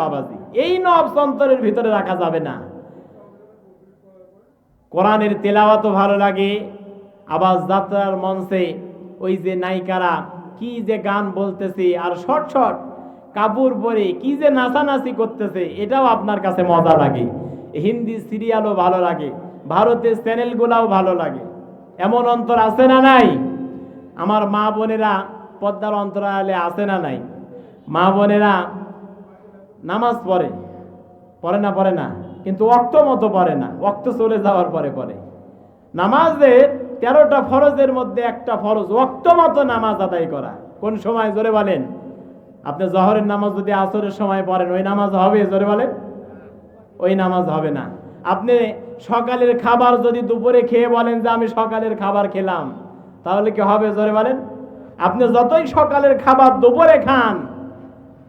বাবাজি, এই নফস অন্তরের ভিতরে রাখা যাবে না। কোরআনের তেলাওয়াত ভালো লাগে, আবার যাত্রার মঞ্চে ওই যে নায়িকারা কি যে গান বলতেছে আর শর্ট শর্ট কাপড় পরে কি যে নাচানাচি করতেছে, এটাও আপনার কাছে মজা লাগে। হিন্দি সিরিয়ালও ভালো লাগে, ভারতের চ্যানেলগুলাও ভালো লাগে। এমন অন্তর আছে না নাই? আমার মা বোনেরা পর্দার অন্তরালে আছে না নাই? মা বোনেরা নামাজ পড়ে পড়ে না, কিন্তু ওয়াক্ত মতো পড়ে না, ওয়াক্ত চলে যাওয়ার পরে পড়ে। নামাজের 13টা ফরজের মধ্যে একটা ফরজ ওয়াক্ত মতো নামাজ আদায় করা। কোন সময়? জোরে বলেন। আপনি জহরের নামাজ যদি আসরের সময় পড়েন, ওই নামাজ হবে? জোরে বলেন। ওই নামাজ হবে না। আপনি সকালের খাবার যদি দুপুরে খেয়ে বলেন যে আমি সকালের খাবার খেলাম, তাহলে কি হবে? জোরে বলেন। আপনি যতই সকালের খাবার দুপুরে খান,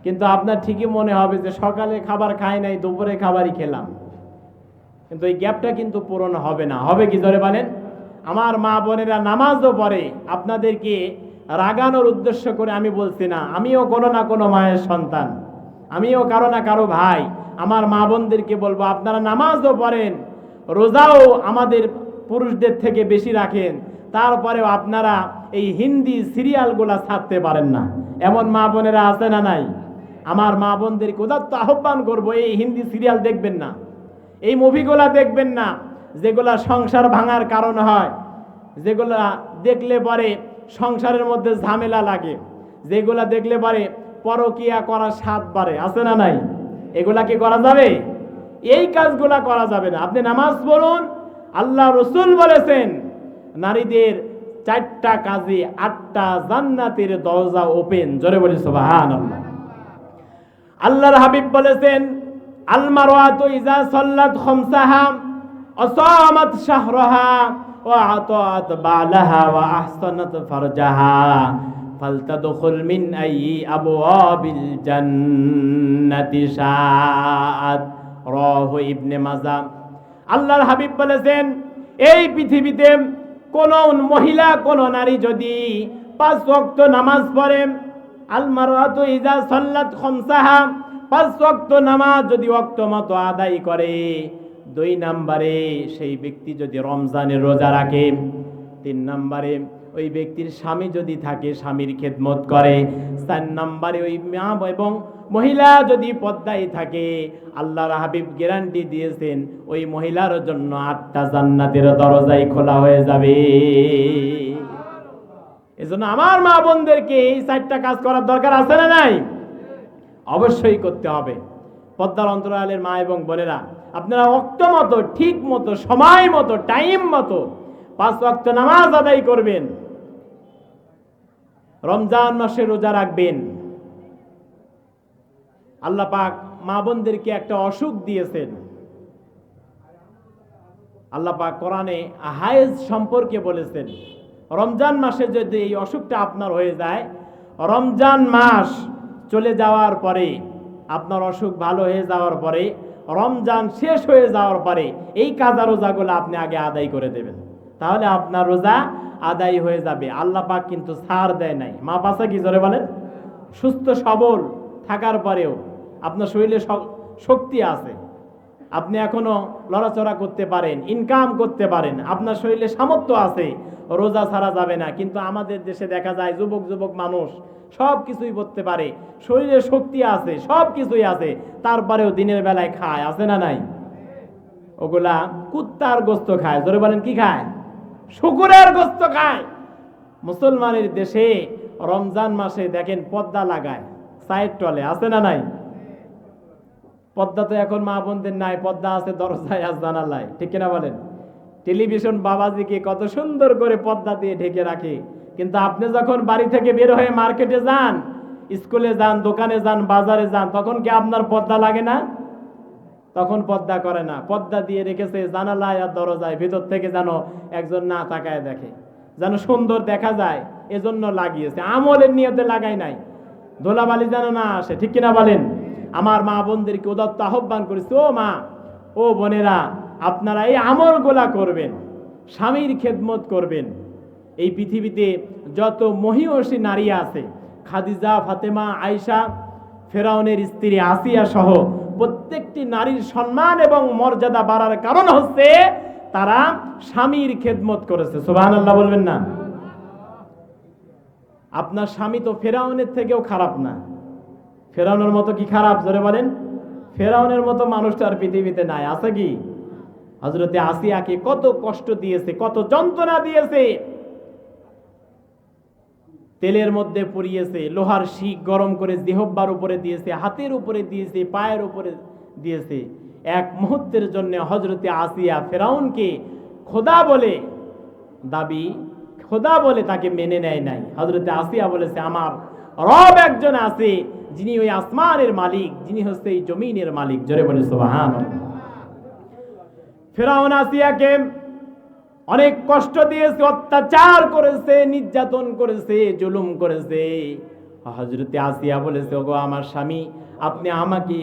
কিন্তু আপনার ঠিকই মনে হবে যে সকালে খাবার খাই নাই, দুপুরে খাবারই খেলাম, কিন্তু এই গ্যাপটা কিন্তু পূরণ হবে না। হবে কি? জোরে বলেন। আমার মা বোনেরা নামাজও পড়ে, আপনাদেরকে রাগানোর উদ্দেশ্য করে আমি বলছি না, আমিও কোনো না কোনো মায়ের সন্তান, আমিও কারো না কারো ভাই। আমার মা বোনদেরকে বলবো, আপনারা নামাজও পড়েন, রোজাও আমাদের পুরুষদের থেকে বেশি রাখেন, তারপরেও আপনারা এই হিন্দি সিরিয়ালগুলা ছাড়তে পারেন না। এমন মা বোনেরা আছে না নাই? আমার মা বোনদেরকে উদাত্ত আহ্বান করবো, এই হিন্দি সিরিয়াল দেখবেন না, এই মুভিগুলা দেখবেন না, যেগুলা সংসার ভাঙার কারণ হয়, যেগুলা দেখলে পরে সংসারের মধ্যে ঝামেলা লাগে, যেগুলা দেখলে পরে পরকিয়া করার স্বাদ বাড়ে। আছে না নাই? এগুলা কি করা যাবে? এই কাজগুলা করা যাবে না। আপনি নামাজ পড়ুন। আল্লাহ রসুল বলেছেন, নারীদের 4টা কাজে 8টা জান্নাতের দরজা ওপেন। জোরে বলি সুবহানাল্লাহ। আল্লাহর হাবিব বলেছেন, আল মারওয়াতু ইজা সাল্লাত খামসাহা ওয়া সামাত শাহরাহা ওয়া আতাত বালাহা ওয়া আহসানাত ফারজাহা ফালতাদখুল মিন আইয়ি আবওয়াবিল জান্নাতি শাআত। রাহু ইবনে মাজাহ। আল্লাহর হাবিব বলেছেন, এই পৃথিবীতে কোন মহিলা, কোন নারী যদি 5 ওয়াক্ত নামাজ পড়ে, আল মারওয়াতু ইজা সাল্লাত খামসাহা, 5 ওয়াক্ত নামাজ যদি ওয়াক্ত মতো আদায় করে, 2 নম্বরে সেই ব্যক্তি যদি রমজানের রোজা রাখে, 3 নম্বরে ওই ব্যক্তির স্বামী যদি থাকে স্বামীর খেদমত করে, 4 নম্বরে ওই মা এবং মহিলা যদি পর্দায় থাকে, আল্লাহর হাবিব গ্যারান্টি দিয়েছেন ওই মহিলার জন্য 8টা জান্নাতের দরজাই খোলা হয়ে যাবে। এজন্য আমার মা বোনদেরকে এই 4টা কাজ করার দরকার আছে না নাই? অবশ্যই করতে হবে। পর্দার অন্তরালের মা এবং বোনেরা, আপনারা ওয়াক্ত মতো, ঠিক মতো, সময় মতো, টাইম মতো 5 ওয়াক্ত নামাজ আদায় করবেন, রমজান মাসে রোজা রাখবেন। আল্লাহ পাক মা বোনদেরকে একটা অসুখ দিয়েছেন। আল্লাহ পাক কোরআনে হায়েজ সম্পর্কে বলেছেন, রমজান মাসে যদি এই অসুখটা আপনার হয়ে যায়, রমজান মাস চলে যাওয়ার পরে, আপনার অসুখ ভালো হয়ে যাওয়ার পরে, রমজান শেষ হয়ে যাওয়ার পরে এই কাজা রোজাগুলো আপনি আগে আদায় করে দেবেন, তাহলে আপনার রোজা আদায় হয়ে যাবে। আল্লাহ পাক কিন্তু ছাড় দেয় নাই। মা পাশা কি? জোরে বলেন। সুস্থ সবল থাকার পরেও আপনার শরীরে শক্তি আছে, আপনি এখনো লড়াচড়া করতে পারেন, ইনকাম করতে পারেন, আপনার শরীরে সামর্থ্য আছে, রোজা ছাড়া যাবে না। কিন্তু আমাদের দেশে দেখা যায় যুবক মানুষ সব কিছুই করতে পারে, শরীরে শক্তি আছে, সব কিছুই আছে, তারপরেও দিনের বেলায় খায়। আছে না নাই? ওগুলা কুত্তার গোস্ত খায়। জোরে বলেন, কি খায়? শুকুরের গোস্ত খায়। মুসলমানের দেশে রমজান মাসে দেখেন পর্দা লাগায় সাইড টলে। আছে না নাই? পর্দা তো এখন মা বোনদের নাই, পর্দা আছে দরজায় আর জানালায়। ঠিক কিনা বলেন? টেলিভিশন বাবাজিকে কত সুন্দর করে পর্দা দিয়ে ঢেকে রাখে, কিন্তু আপনি যখন বাড়ি থেকে বের হয়ে মার্কেটে যান, স্কুলে যান, দোকানে যান, বাজারে যান, তখন কি আপনার পর্দা লাগে না? তখন পর্দা করে না। পর্দা দিয়ে রেখেছে জানালায় আর দরজায়, ভিতর থেকে যেন একজন না তাকায় দেখে, যেন সুন্দর দেখা যায়, এজন্য লাগিয়েছে। আমলের নিয়তে লাগাই নাই, ধুলাবালি যেন না আসে। ঠিক কিনা বলেন? আমার মা বোনদেরকে উদাত্ত আহ্বান করেছে, ও মা, ও বোনেরা, আপনারা এই আমলগুলা করবেন, স্বামীর খেদমত করবেন। এই পৃথিবীতে যত মহিয়সী নারী আছে, খাদিজা, ফাতেমা, আয়েশা, ফেরাউনের স্ত্রী আসিয়া সহ প্রত্যেকটি নারীর সম্মান এবং মর্যাদা বাড়ার কারণ হচ্ছে তারা স্বামীর খেদমত করেছে। সুবহানাল্লাহ বলবেন না? আপনার স্বামী তো ফেরাউনের থেকেও খারাপ না। ফেরাউনের মতো কি খারাপ, জোরে বলেন? ফেরাউনের মতো মানুষ তো আর পৃথিবীতে নাই, আছে কি? হযরতে আসিয়াকে কত কষ্ট দিয়েছে, কত যন্ত্রণা দিয়েছে, তেলের মধ্যে পুড়িয়েছে, লোহার শিক গরম করে জিহ্বার উপরে দিয়েছে, হাতের উপরে দিয়েছে, পায়ের উপরে দিয়েছে। এক মুহূর্তের জন্য হযরতে আসিয়া ফেরাউনকে খোদা বলে দাবি, খোদা বলে তাকে মেনে নেয় নাই। হযরতে আসিয়া বলেছে আমার রব একজন আছে, যিনি ওই আসমানের মালিক, যিনি হচ্ছে এই জমিনের মালিক। জোরে বলে সুবহানাল্লাহ। ফেরাউন আসিয়াকে অনেক কষ্ট দিয়েছে, অত্যাচার করেছে, নির্যাতন করেছে, জুলুম করেছে। হযরতে আসিয়া বলেছে, ওগো আমার স্বামী, আপনি আমাকে